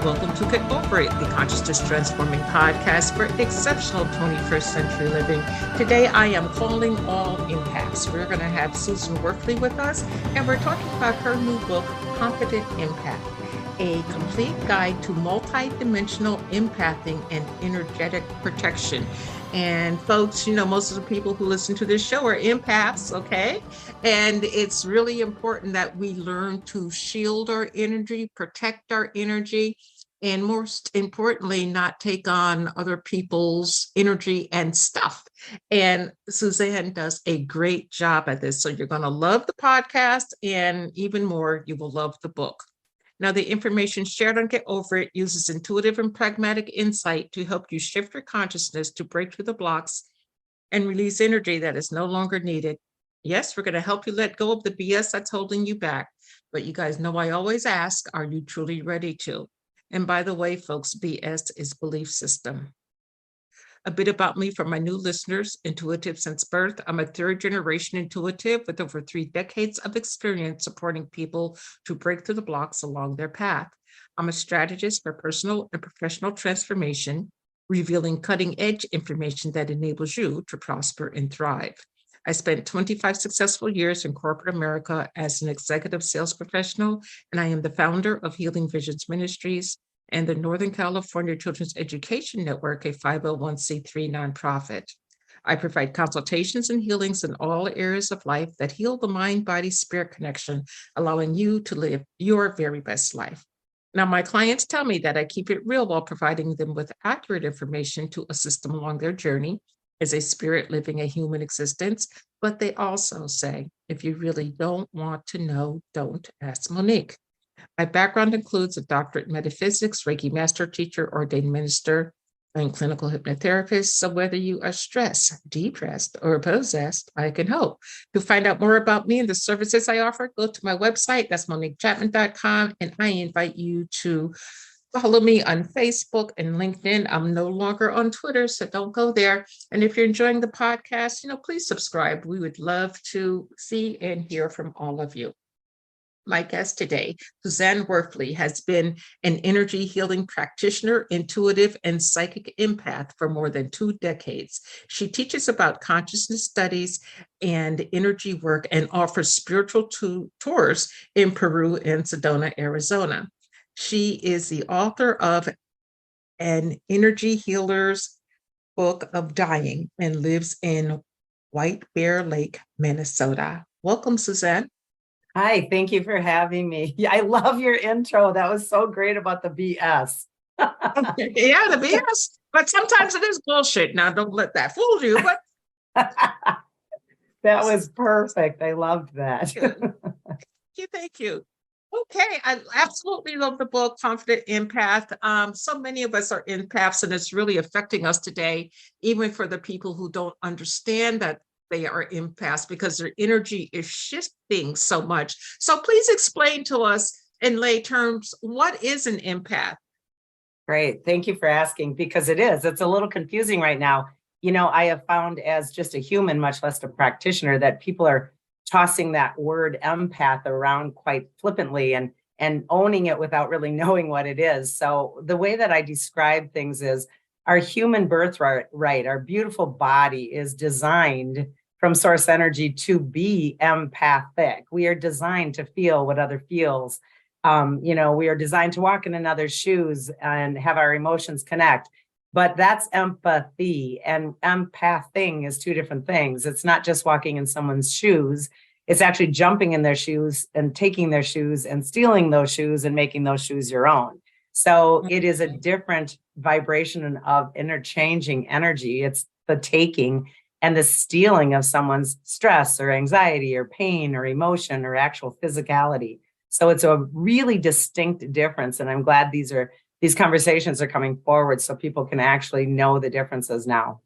Welcome to Get Over It, the consciousness transforming podcast for exceptional 21st century living. Today, I am calling all empaths. We're going to have Susan Workley with us, and we're talking about her new book, Confident Empath, a complete guide to multidimensional empathing and energetic protection. And folks, you know, most of the people who listen to this show are empaths, okay? And it's really important that we learn to shield our energy, protect our energy, and most importantly, not take on other people's energy and stuff. And Suzanne does a great job at this. So you're going to love the podcast, and even more, you will love the book. Now, the information shared on Get Over It uses intuitive and pragmatic insight to help you shift your consciousness to break through the blocks and release energy that is no longer needed. Yes, we're going to help you let go of the BS that's holding you back. But you guys know I always ask, are you truly ready to? And by the way, folks, BS is belief system. A bit about me for my new listeners, intuitive since birth. I'm a third generation intuitive with over 3 decades of experience supporting people to break through the blocks along their path. I'm a strategist for personal and professional transformation, revealing cutting edge information that enables you to prosper and thrive. I spent 25 successful years in corporate America as an executive sales professional, and I am the founder of Healing Visions Ministries and the Northern California Children's Education Network, a 501c3 nonprofit. I provide consultations and healings in all areas of life that heal the mind, body, spirit connection, allowing you to live your very best life. Now, my clients tell me that I keep it real while providing them with accurate information to assist them along their journey as a spirit living a human existence. But they also say, if you really don't want to know, don't ask Monique. My background includes a doctorate in metaphysics, Reiki master teacher, ordained minister, and clinical hypnotherapist. So whether you are stressed, depressed, or possessed, I can help. To find out more about me and the services I offer, go to my website. That's MoniqueChapman.com. And I invite you to follow me on Facebook and LinkedIn. I'm no longer on Twitter, so don't go there. And if you're enjoying the podcast, please subscribe. We would love to see and hear from all of you. My guest today, Suzanne Workley, has been an energy healing practitioner, intuitive, and psychic empath for more than 2 decades. She teaches about consciousness studies and energy work and offers spiritual tours in Peru and Sedona, Arizona. She is the author of an energy healer's book of dying and lives in White Bear Lake, Minnesota. Welcome, Suzanne. Hi, thank you for having me. Yeah, I love your intro. That was so great about the BS. Yeah, the BS. But sometimes it is bullshit. Now, don't let that fool you. But that was perfect. I loved that. Thank you. Okay, I absolutely love the book, Confident Empath. So many of us are empaths, and it's really affecting us today, even for the people who don't understand that they are empaths, because their energy is shifting so much. So please explain to us in lay terms, what is an empath? Great. Thank you for asking, because it's a little confusing right now. I have found as just a human, much less a practitioner, that people are tossing that word empath around quite flippantly and owning it without really knowing what it is. So the way that I describe things is our human birthright, our beautiful body is designed from source energy to be empathic. We are designed to feel what other feels. We are designed to walk in another's shoes and have our emotions connect. But that's empathy, and empathing is 2 different things. It's not just walking in someone's shoes. It's actually jumping in their shoes and taking their shoes and stealing those shoes and making those shoes your own. So it is a different vibration of interchanging energy. It's the taking and the stealing of someone's stress or anxiety or pain or emotion or actual physicality. So it's a really distinct difference. And I'm glad these conversations are coming forward so people can actually know the differences now.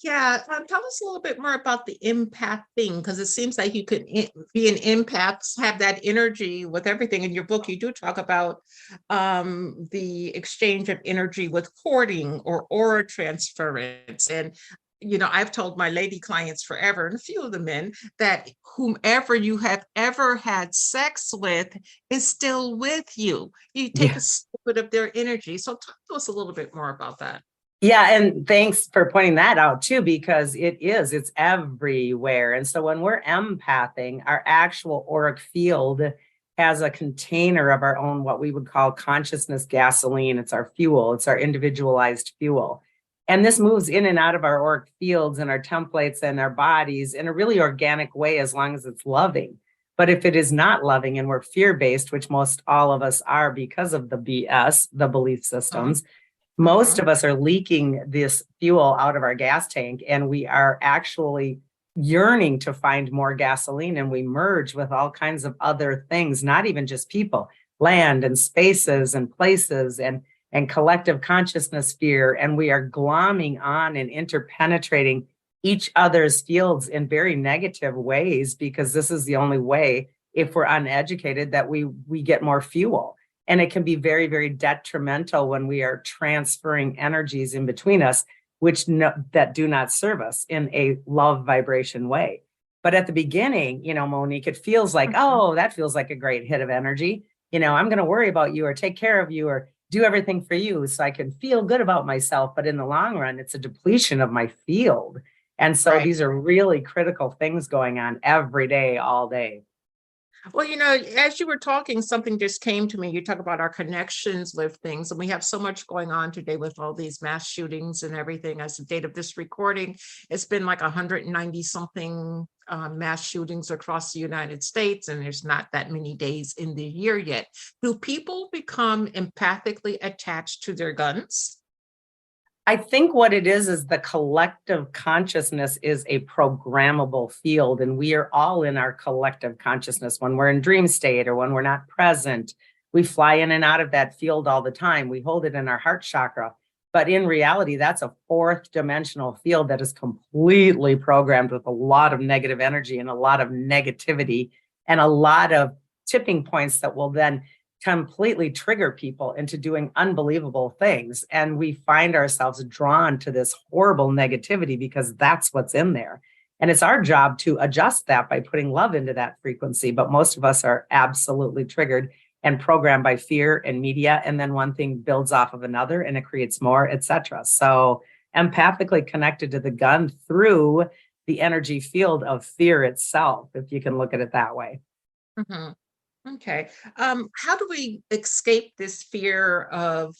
Yeah, tell us a little bit more about the empath thing, because it seems like you could be an empath, have that energy with everything. In your book, you do talk about the exchange of energy with courting or aura transference. And, I've told my lady clients forever, and a few of the men, that whomever you have ever had sex with is still with you. You take a Yeah. snippet of their energy. So talk to us a little bit more about that. Yeah, and thanks for pointing that out too, because it's everywhere. And so when we're empathing, our actual auric field has a container of our own, what we would call consciousness gasoline. It's our fuel, it's our individualized fuel. And this moves in and out of our auric fields and our templates and our bodies in a really organic way, as long as it's loving. But if it is not loving and we're fear based, which most all of us are because of the BS, the belief systems, most of us are leaking this fuel out of our gas tank, and we are actually yearning to find more gasoline, and we merge with all kinds of other things, not even just people, land and spaces and places and collective consciousness sphere, and we are glomming on and interpenetrating each other's fields in very negative ways, because this is the only way, if we're uneducated, that we get more fuel. And it can be very, very detrimental when we are transferring energies in between us, that do not serve us in a love vibration way. But at the beginning, Monique, it feels like, oh, that feels like a great hit of energy. I'm going to worry about you or take care of you or do everything for you so I can feel good about myself. But in the long run, it's a depletion of my field. And so these are really critical things going on every day, all day. Well, as you were talking, something just came to me. You talk about our connections with things, and we have so much going on today with all these mass shootings and everything. As the date of this recording, it's been like 190 something mass shootings across the United States, and there's not that many days in the year yet. Do people become empathically attached to their guns? I think what it is the collective consciousness is a programmable field, and we are all in our collective consciousness. When we're in dream state or when we're not present, we fly in and out of that field all the time. We hold it in our heart chakra. But in reality, that's a fourth dimensional field that is completely programmed with a lot of negative energy and a lot of negativity and a lot of tipping points that will then completely trigger people into doing unbelievable things. And we find ourselves drawn to this horrible negativity because that's what's in there. And it's our job to adjust that by putting love into that frequency. But most of us are absolutely triggered and programmed by fear and media. And then one thing builds off of another and it creates more, etc. So empathically connected to the gun through the energy field of fear itself, if you can look at it that way. Mm-hmm. Okay. How do we escape this fear of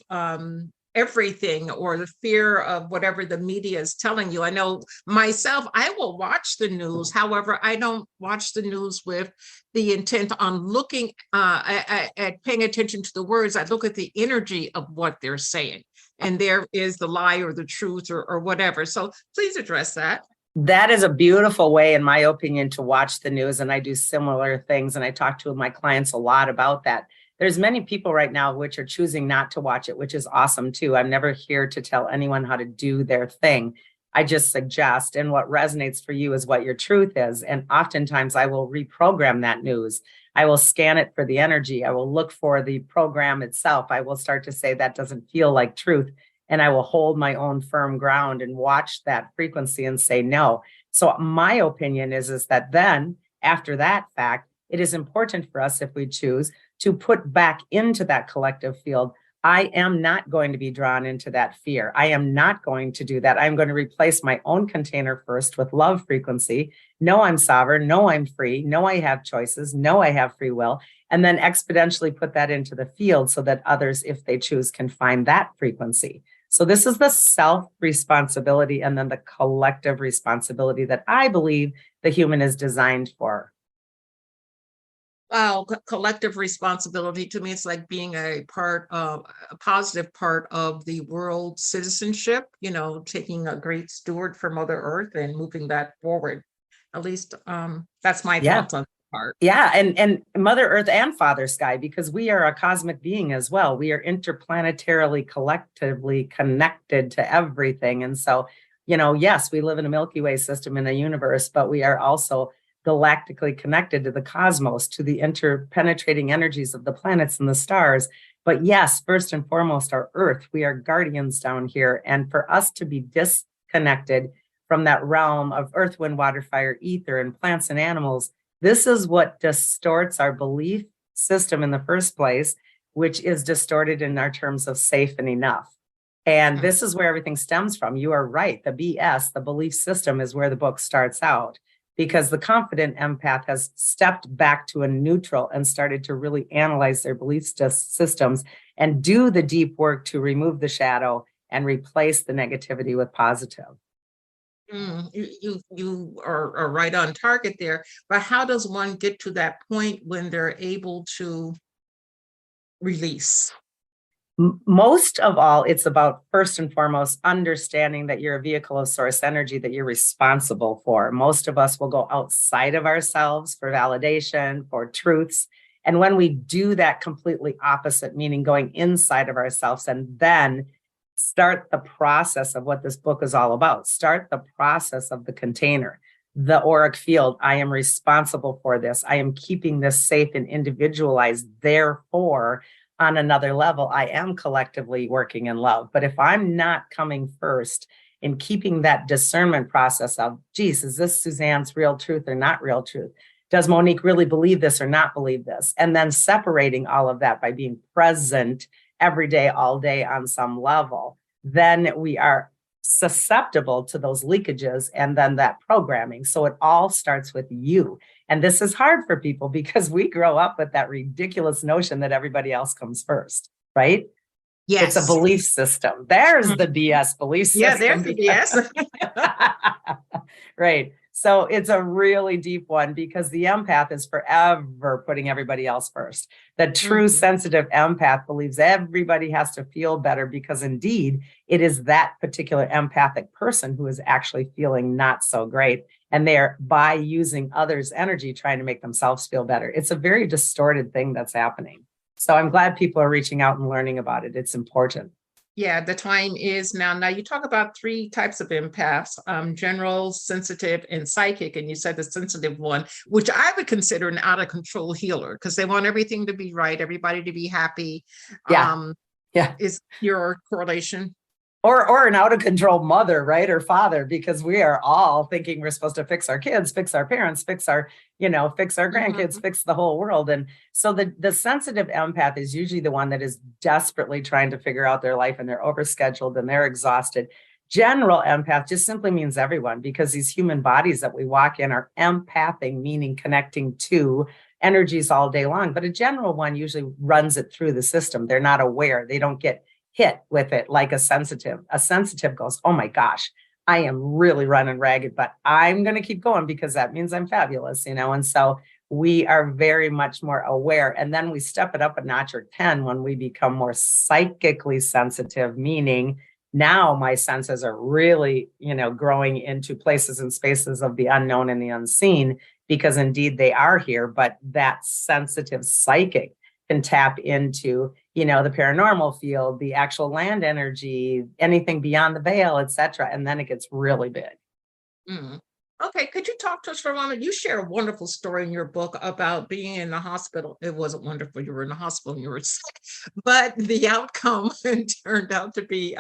everything, or the fear of whatever the media is telling you? I know myself, I will watch the news. However, I don't watch the news with the intent on looking at paying attention to the words. I look at the energy of what they're saying. And there is the lie or the truth or whatever. So please address that. That is a beautiful way, in my opinion, to watch the news. And I do similar things. And I talk to my clients a lot about that. There's many people right now which are choosing not to watch it, which is awesome too. I'm never here to tell anyone how to do their thing. I just suggest, and what resonates for you is what your truth is. And oftentimes I will reprogram that news. I will scan it for the energy. I will look for the program itself. I will start to say that doesn't feel like truth. And I will hold my own firm ground and watch that frequency and say no. So my opinion is that then after that fact, it is important for us, if we choose, to put back into that collective field. I am not going to be drawn into that fear. I am not going to do that. I'm going to replace my own container first with love frequency. No, I'm sovereign. No, I'm free. No, I have choices. No, I have free will. And then exponentially put that into the field so that others, if they choose, can find that frequency. So this is the self-responsibility and then the collective responsibility that I believe the human is designed for. Well, collective responsibility to me, it's like being a part of a positive part of the world citizenship, taking a great steward for Mother Earth and moving that forward. At least that's my Yeah. thoughts on the part. Yeah, and Mother Earth and Father Sky, because we are a cosmic being as well. We are interplanetarily, collectively connected to everything. And so, yes, we live in a Milky Way system in the universe, but we are also galactically connected to the cosmos, to the interpenetrating energies of the planets and the stars. But yes, first and foremost, our Earth, we are guardians down here. And for us to be disconnected from that realm of earth, wind, water, fire, ether, and plants and animals, this is what distorts our belief system in the first place, which is distorted in our terms of safe and enough. And this is where everything stems from. You are right. The BS, the belief system, is where the book starts out, because the confident empath has stepped back to a neutral and started to really analyze their belief systems and do the deep work to remove the shadow and replace the negativity with positive. You are right on target there. But how does one get to that point when they're able to release? Most of all, it's about, first and foremost, understanding that you're a vehicle of source energy that you're responsible for. Most of us will go outside of ourselves for validation, for truths. And when we do that completely opposite, meaning going inside of ourselves and then start the process of what this book is all about, start the process of the container, the auric field. I am responsible for this. I am keeping this safe and individualized. Therefore, on another level, I am collectively working in love. But if I'm not coming first in keeping that discernment process of, geez, is this Suzanne's real truth or not real truth? Does Monique really believe this or not believe this? And then separating all of that by being present every day, all day on some level, then we are susceptible to those leakages and then that programming. So it all starts with you. And this is hard for people because we grow up with that ridiculous notion that everybody else comes first, right? Yes. It's a belief system. There's the BS belief system. Yeah, there's the BS. Right. So it's a really deep one because the empath is forever putting everybody else first. The true sensitive empath believes everybody has to feel better because indeed it is that particular empathic person who is actually feeling not so great. And they're, by using others' energy, trying to make themselves feel better. It's a very distorted thing that's happening. So I'm glad people are reaching out and learning about it. It's important. Yeah, the time is now. Now you talk about 3 types of empaths, general, sensitive, and psychic. And you said the sensitive one, which I would consider an out of control healer because they want everything to be right, everybody to be happy. Yeah. Is your correlation? Or an out of control mother, right? Or father, because we are all thinking we're supposed to fix our kids, fix our parents, fix our grandkids, fix the whole world. And so the sensitive empath is usually the one that is desperately trying to figure out their life and they're overscheduled and they're exhausted. General empath just simply means everyone because these human bodies that we walk in are empathing, meaning connecting to energies all day long. But a general one usually runs it through the system. They're not aware. They don't get hit with it like a sensitive. A sensitive goes, oh my gosh, I am really running ragged, but I'm going to keep going because that means I'm fabulous, And so we are very much more aware. And then we step it up a notch or 10 when we become more psychically sensitive, meaning now my senses are really, growing into places and spaces of the unknown and the unseen, because indeed they are here, but that sensitive psychic can tap into, the paranormal field, the actual land energy, anything beyond the veil, etc. And then it gets really big. Okay, could you talk to us for a moment? You share a wonderful story in your book about being in the hospital. It wasn't wonderful. You were in the hospital and you were sick, but the outcome turned out to be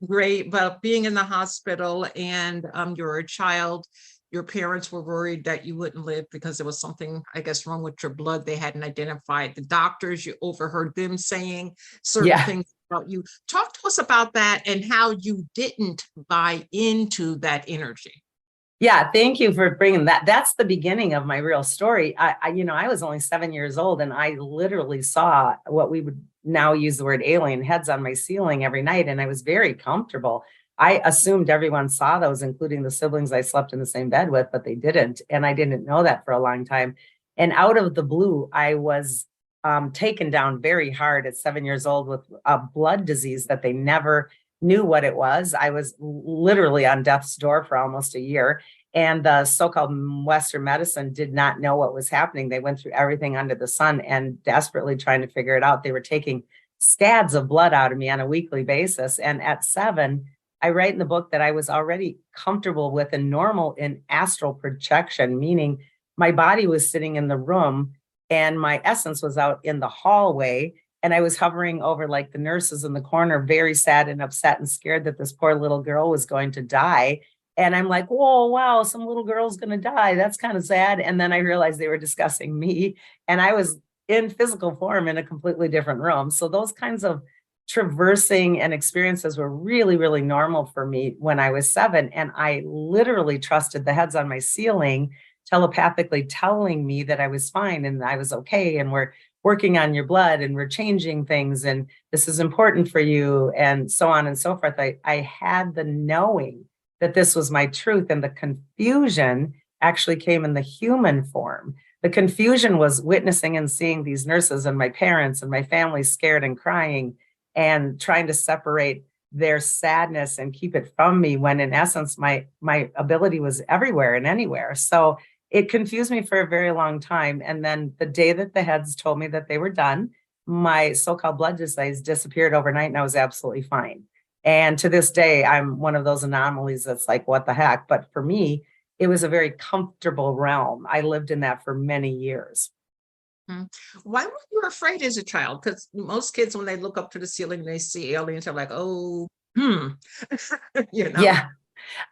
great. But being in the hospital and you were a child, your parents were worried that you wouldn't live because there was something, I guess, wrong with your blood. They hadn't identified the doctors. You overheard them saying certain things about you. Talk to us about that and how you didn't buy into that energy. Yeah, thank you for bringing that. That's the beginning of my real story. I was only 7 years old and I literally saw what we would now use the word alien heads on my ceiling every night. And I was very comfortable. I assumed everyone saw those, including the siblings I slept in the same bed with, but they didn't. And I didn't know that for a long time. And out of the blue, I was taken down very hard at 7 years old with a blood disease that they never knew what it was. I was literally on death's door for almost a year. And the so-called Western medicine did not know what was happening. They went through everything under the sun and desperately trying to figure it out. They were taking scads of blood out of me on a weekly basis. And at 7, I write in the book that I was already comfortable with and normal in astral projection, meaning my body was sitting in the room and my essence was out in the hallway. And I was hovering over like the nurses in the corner, very sad and upset and scared that this poor little girl was going to die. And I'm like, whoa, wow, some little girl's going to die. That's kind of sad. And then I realized they were discussing me. And I was in physical form in a completely different room. So those kinds of traversing and experiences were really, really normal for me when I was 7. And I literally trusted the heads on my ceiling telepathically telling me that I was fine and I was okay. And we're working on your blood and we're changing things. And this is important for you. And so on and so forth. I had the knowing that this was my truth. And the confusion actually came in the human form. The confusion was witnessing and seeing these nurses and my parents and my family scared and crying and trying to separate their sadness and keep it from me when in essence, my ability was everywhere and anywhere. So it confused me for a very long time. And then the day that the heads told me that they were done, my so-called blood disease disappeared overnight and I was absolutely fine. And to this day, I'm one of those anomalies that's like, what the heck? But for me, it was a very comfortable realm. I lived in that for many years. Why were you afraid as a child? Because most kids, when they look up to the ceiling, they see aliens, they're like, oh, Yeah.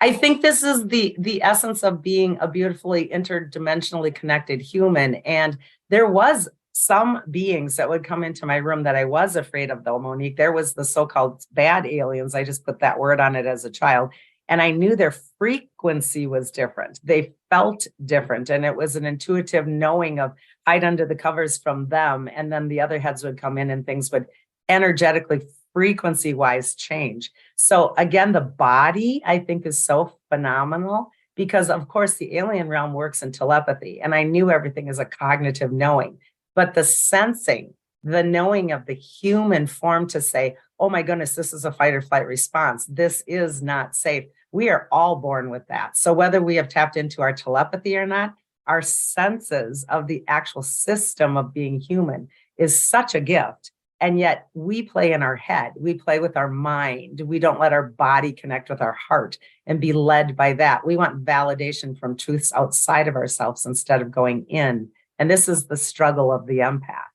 I think this is the essence of being a beautifully interdimensionally connected human. And there was some beings that would come into my room that I was afraid of, though, Monique. There was the so-called bad aliens. I just put that word on it as a child. And I knew their frequency was different. They felt different. And it was an intuitive knowing of hide under the covers from them. And then the other heads would come in and things would energetically, frequency wise change. So again, the body, I think, is so phenomenal because, of course, the alien realm works in telepathy. And I knew everything is a cognitive knowing. But the sensing, the knowing of the human form to say, oh my goodness, this is a fight or flight response. This is not safe. We are all born with that. So whether we have tapped into our telepathy or not, our senses of the actual system of being human is such a gift. And yet we play in our head. We play with our mind. We don't let our body connect with our heart and be led by that. We want validation from truths outside of ourselves instead of going in. And this is the struggle of the empath.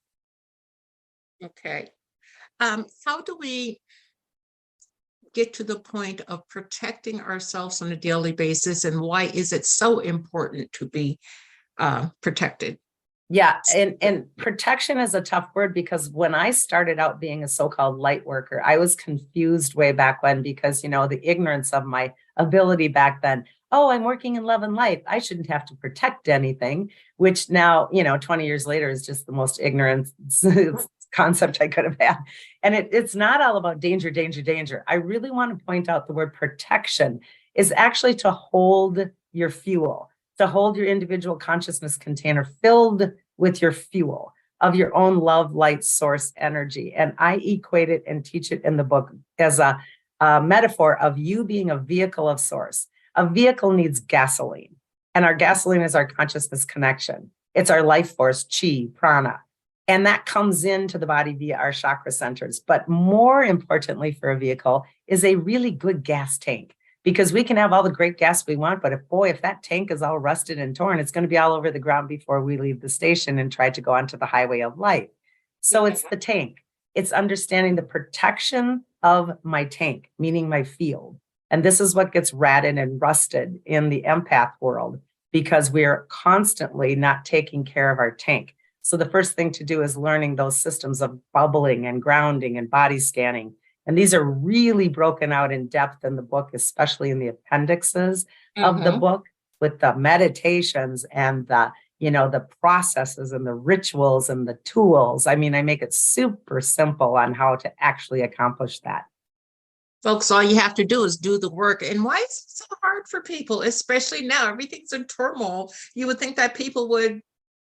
Okay. How do we get to the point of protecting ourselves on a daily basis? And why is it so important to be protected? Yeah. And protection is a tough word because when I started out being a so-called light worker, I was confused way back when because, the ignorance of my ability back then. Oh, I'm working in love and light. I shouldn't have to protect anything, which now, 20 years later is just the most ignorant concept I could have had. And it's not all about danger, danger, danger. I really want to point out the word protection is actually to hold your fuel, to hold your individual consciousness container filled with your fuel of your own love, light, source energy. And I equate it and teach it in the book as a metaphor of you being a vehicle of source. A vehicle needs gasoline, and our gasoline is our consciousness connection. It's our life force, chi, prana. And that comes into the body via our chakra centers. But more importantly for a vehicle is a really good gas tank, because we can have all the great gas we want, but if that tank is all rusted and torn, it's going to be all over the ground before we leave the station and try to go onto the highway of life. So it's the tank. It's understanding the protection of my tank, meaning my field. And this is what gets ratted and rusted in the empath world because we're constantly not taking care of our tank. So the first thing to do is learning those systems of bubbling and grounding and body scanning. And these are really broken out in depth in the book, especially in the appendixes of the book with the meditations and the processes and the rituals and the tools. I mean, I make it super simple on how to actually accomplish that. Folks, all you have to do is do the work. And why is it so hard for people, especially now? Everything's in turmoil. You would think that people would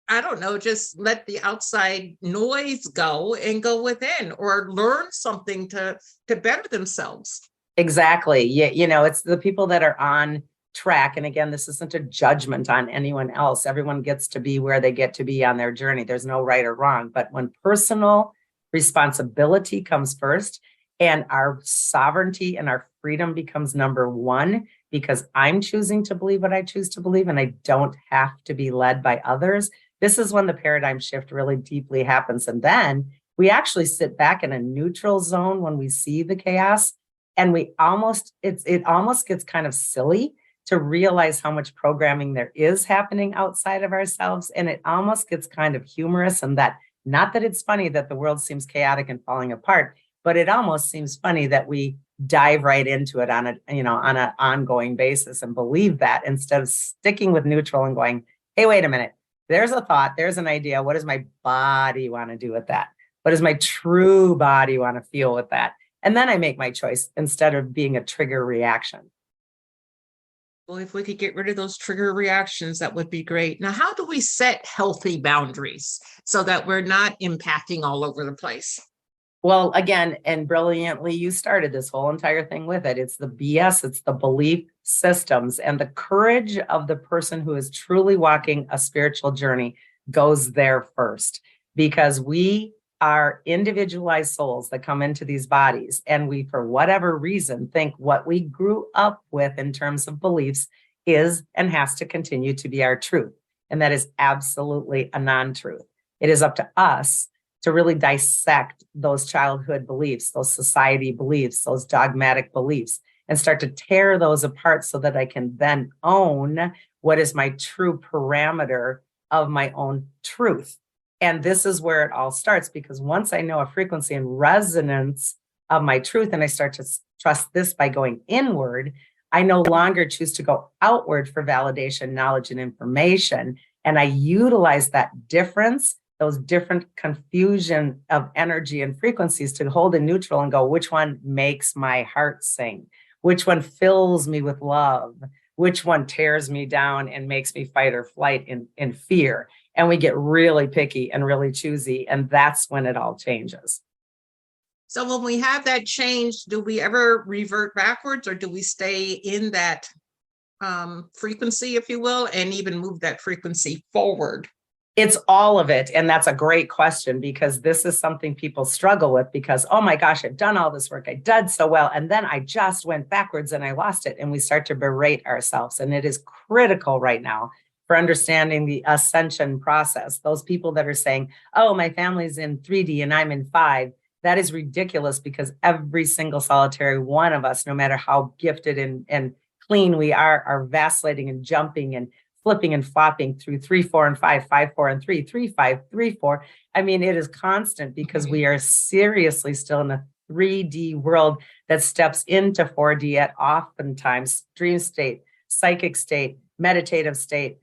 I don't know, just let the outside noise go and go within, or learn something to better themselves. Exactly. Yeah, it's the people that are on track. And again, this isn't a judgment on anyone else. Everyone gets to be where they get to be on their journey. There's no right or wrong. But when personal responsibility comes first and our sovereignty and our freedom becomes number one, because I'm choosing to believe what I choose to believe and I don't have to be led by others, this is when the paradigm shift really deeply happens. And then we actually sit back in a neutral zone when we see the chaos. And it almost gets kind of silly to realize how much programming there is happening outside of ourselves. And it almost gets kind of humorous, and that, not that it's funny that the world seems chaotic and falling apart, but it almost seems funny that we dive right into it on an ongoing basis and believe that, instead of sticking with neutral and going, hey, wait a minute, there's a thought, there's an idea. What does my body want to do with that? What does my true body want to feel with that? And then I make my choice instead of being a trigger reaction. Well, if we could get rid of those trigger reactions, that would be great. Now, how do we set healthy boundaries so that we're not impacting all over the place? Well, again, and brilliantly, you started this whole entire thing with it. It's the BS, it's the belief systems, and the courage of the person who is truly walking a spiritual journey goes there first, because we are individualized souls that come into these bodies. And we, for whatever reason, think what we grew up with in terms of beliefs is and has to continue to be our truth. And that is absolutely a non-truth. It is up to us to really dissect those childhood beliefs, those society beliefs, those dogmatic beliefs, and start to tear those apart so that I can then own what is my true parameter of my own truth. And this is where it all starts, because once I know a frequency and resonance of my truth, and I start to trust this by going inward, I no longer choose to go outward for validation, knowledge, and information. And I utilize that difference, those different confusion of energy and frequencies, to hold in neutral and go, which one makes my heart sing? Which one fills me with love? Which one tears me down and makes me fight or flight in fear? And we get really picky and really choosy. And that's when it all changes. So when we have that change, do we ever revert backwards, or do we stay in that frequency, if you will, and even move that frequency forward? It's all of it. And that's a great question, because this is something people struggle with, because, oh my gosh, I've done all this work. I did so well. And then I just went backwards and I lost it. And we start to berate ourselves. And it is critical right now for understanding the ascension process. Those people that are saying, oh, my family's in 3D and I'm in 5. That is ridiculous, because every single solitary one of us, no matter how gifted and clean we are vacillating and jumping and flipping and flopping through 3, 4, and 5, 5, 4, and 3, 3, 5, 3, 4. I mean, it is constant, because we are seriously still in a 3D world that steps into 4D at oftentimes dream state, psychic state, meditative state,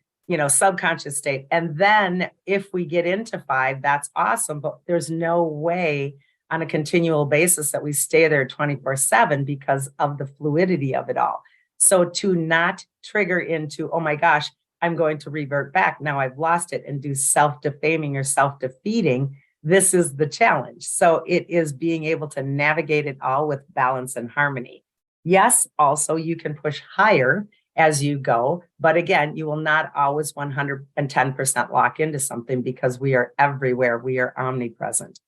subconscious state. And then if we get into 5, that's awesome. But there's no way on a continual basis that we stay there 24/7 because of the fluidity of it all. So to not trigger into, oh my gosh, I'm going to revert back, now I've lost it, and do self-defaming or self-defeating, this is the challenge. So it is being able to navigate it all with balance and harmony. Yes, also you can push higher as you go, but again, you will not always 110% lock into something, because we are everywhere. We are omnipresent.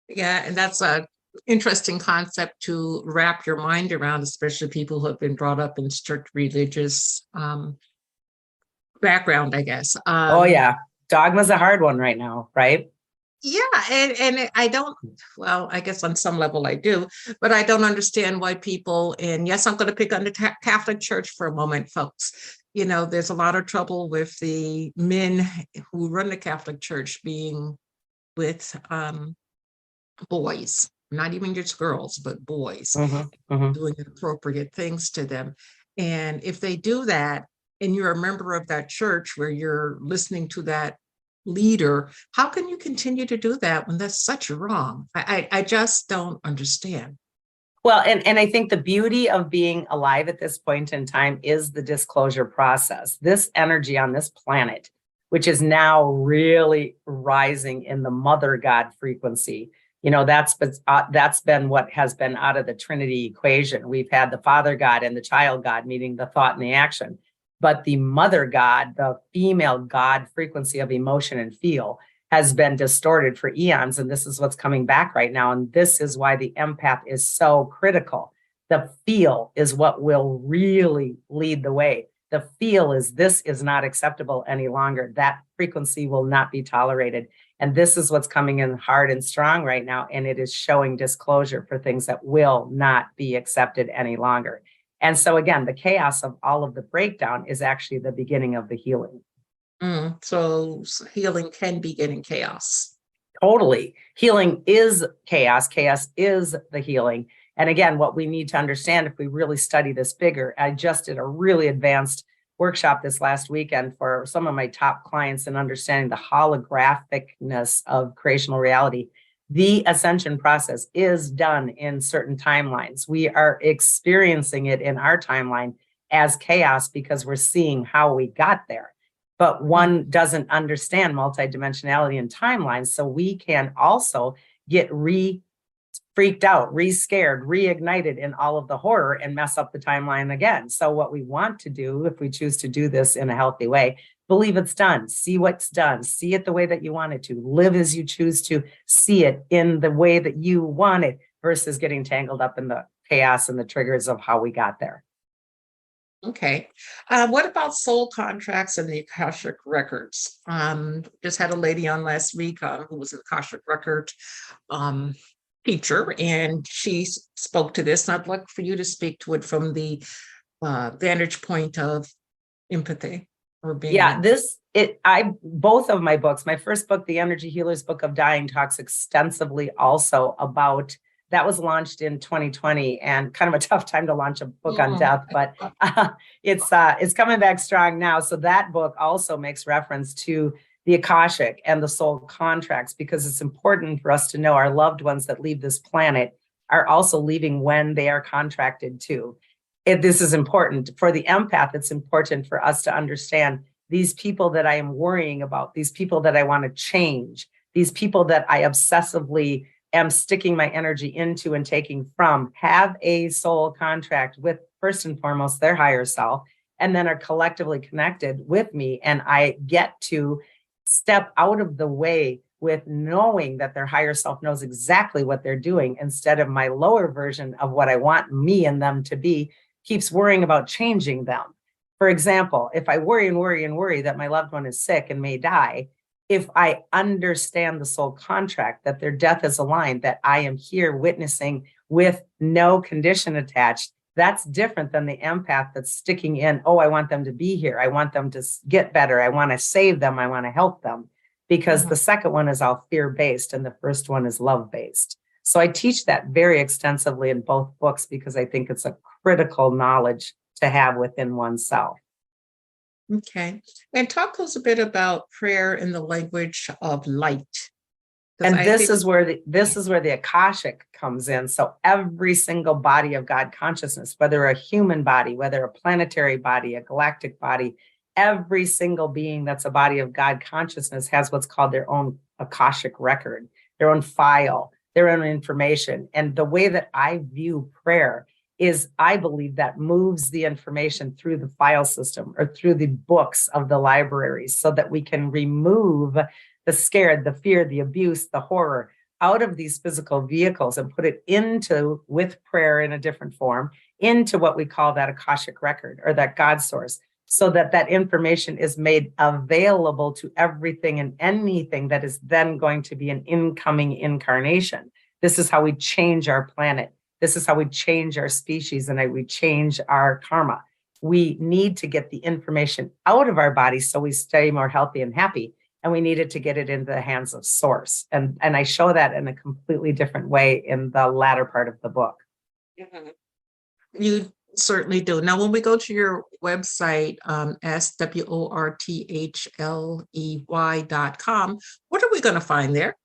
Yeah, and that's a interesting concept to wrap your mind around, especially people who have been brought up in strict religious background, I guess. Oh yeah, dogma's a hard one right now, right? Yeah, and I don't, well, I guess on some level I do, but I don't understand why people, and yes, I'm going to pick on the Catholic Church for a moment, folks. There's a lot of trouble with the men who run the Catholic Church being with boys, not even just girls, but boys, doing inappropriate things to them. And if they do that, and you're a member of that church where you're listening to that leader, how can you continue to do that when that's such wrong? I just don't understand. Well, and I think the beauty of being alive at this point in time is the disclosure process. This energy on this planet which is now really rising in the mother God frequency. That's been what has been out of the Trinity equation. We've had the Father God and the Child God, meaning the thought and the action. But the mother God, the female God frequency of emotion and feel, has been distorted for eons. And this is what's coming back right now. And this is why the empath is so critical. The feel is what will really lead the way. The feel is this is not acceptable any longer. That frequency will not be tolerated. And this is what's coming in hard and strong right now. And it is showing disclosure for things that will not be accepted any longer. And so again, the chaos of all of the breakdown is actually the beginning of the healing. So healing can begin in chaos. Totally. Healing is chaos. Chaos is the healing. And again, what we need to understand if we really study this bigger, I just did a really advanced workshop this last weekend for some of my top clients in understanding the holographicness of creational reality. The ascension process is done in certain timelines. We are experiencing it in our timeline as chaos because we're seeing how we got there. But one doesn't understand multidimensionality and timelines. So we can also get freaked out, re-scared, reignited in all of the horror and mess up the timeline again. So what we want to do, if we choose to do this in a healthy way, believe it's done, see what's done, see it the way that you want it to, live as you choose to see it in the way that you want it versus getting tangled up in the chaos and the triggers of how we got there. Okay. What about soul contracts and the Akashic records? Just had a lady on last week who was an Akashic record teacher, and she spoke to this. And I'd like for you to speak to it from the vantage point of empathy or being. Yeah, both of my books, my first book, The Energy Healer's Book of Dying, talks extensively also about, that was launched in 2020 and kind of a tough time to launch a book on death, but it's coming back strong now. So that book also makes reference to the Akashic and the soul contracts, because it's important for us to know our loved ones that leave this planet are also leaving when they are contracted to. This is important. For the empath, it's important for us to understand these people that I am worrying about, these people that I want to change, these people that I obsessively am sticking my energy into and taking from, have a soul contract with, first and foremost, their higher self, and then are collectively connected with me. And I get to step out of the way with knowing that their higher self knows exactly what they're doing, instead of my lower version of what I want me and them to be keeps worrying about changing them. For example, if I worry and worry and worry that my loved one is sick and may die, if I understand the soul contract, that their death is aligned, that I am here witnessing with no condition attached, that's different than the empath that's sticking in, oh, I want them to be here. I want them to get better. I want to save them. I want to help them. Because the second one is all fear-based and the first one is love-based. So I teach that very extensively in both books because I think it's a critical knowledge to have within oneself. Okay. And talk to us a bit about prayer in the language of light. And this is where the Akashic comes in. So every single body of God consciousness, whether a human body, whether a planetary body, a galactic body, every single being that's a body of God consciousness has what's called their own Akashic record, their own file, their own information. And the way that I view prayer is, I believe that moves the information through the file system or through the books of the libraries so that we can remove the scared, the fear, the abuse, the horror out of these physical vehicles and put it into, with prayer in a different form, into what we call that Akashic record or that God source, so that that information is made available to everything and anything that is then going to be an incoming incarnation. This is how we change our planet. This is how we change our species and we change our karma. We need to get the information out of our bodies so we stay more healthy and happy. And we needed to get it into the hands of source. And I show that in a completely different way in the latter part of the book. You certainly do. Now, when we go to your website, SWORTHLEY.com, what are we going to find there?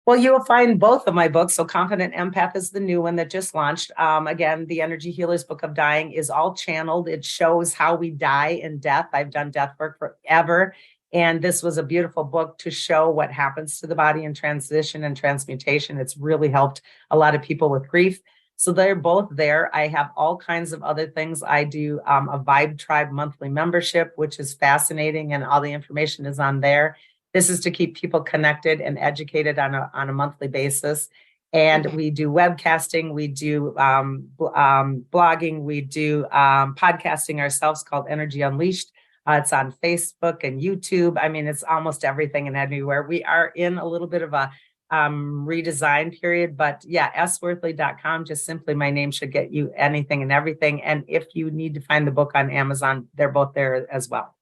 Well, you will find both of my books. So Confident Empath is the new one that just launched. Again, The Energy Healer's Book of Dying is all channeled. It shows how we die in death. I've done death work forever. And this was a beautiful book to show what happens to the body in transition and transmutation. It's really helped a lot of people with grief. So they're both there. I have all kinds of other things. I do a Vibe Tribe monthly membership, which is fascinating, and all the information is on there. This is to keep people connected and educated on a monthly basis. And we do webcasting, we do blogging, we do podcasting ourselves called Energy Unleashed. It's on Facebook and YouTube. I mean, it's almost everything and everywhere. We are in a little bit of a redesign period, but yeah, sworthley.com, just simply my name should get you anything and everything. And if you need to find the book on Amazon, they're both there as well.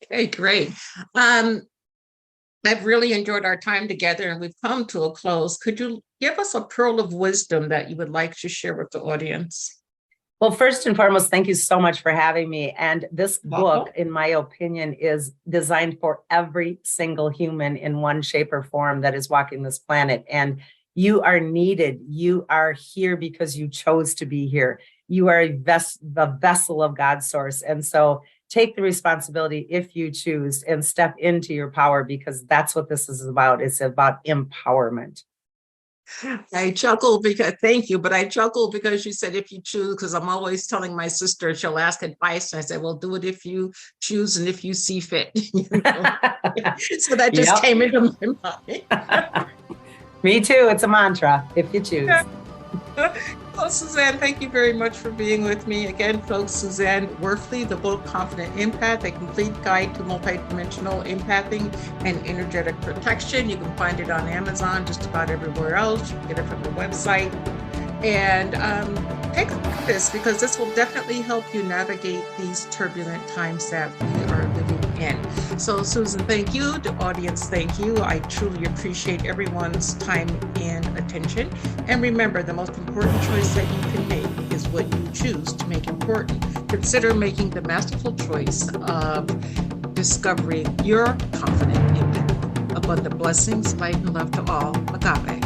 Okay, great. I've really enjoyed our time together, and we've come to a close. Could you give us a pearl of wisdom that you would like to share with the audience? Well, first and foremost, thank you so much for having me. And this book, in my opinion, is designed for every single human in one shape or form that is walking this planet. And you are needed. You are here because you chose to be here. You are the vessel of God's source. And so take the responsibility if you choose and step into your power, because that's what this is about. It's about empowerment. I chuckle because thank you, but I chuckle because you said if you choose, because I'm always telling my sister, she'll ask advice, and I said, well, do it if you choose and if you see fit. You know? So that just came into my mind. Me too. It's a mantra, if you choose. Well, Suzanne, thank you very much for being with me. Again, folks, Suzanne Worthley, the book Confident Empath, a complete guide to multidimensional empathing and energetic protection. You can find it on Amazon, just about everywhere else. You can get it from the website. And take a look at this, because this will definitely help you navigate these turbulent times that we are living in. So, Susan, thank you. The audience, thank you. I truly appreciate everyone's time and attention. And remember, the most important choice that you can make is what you choose to make important. Consider making the masterful choice of discovering your confident impact. Abundant blessings, light, and love to all. Agape.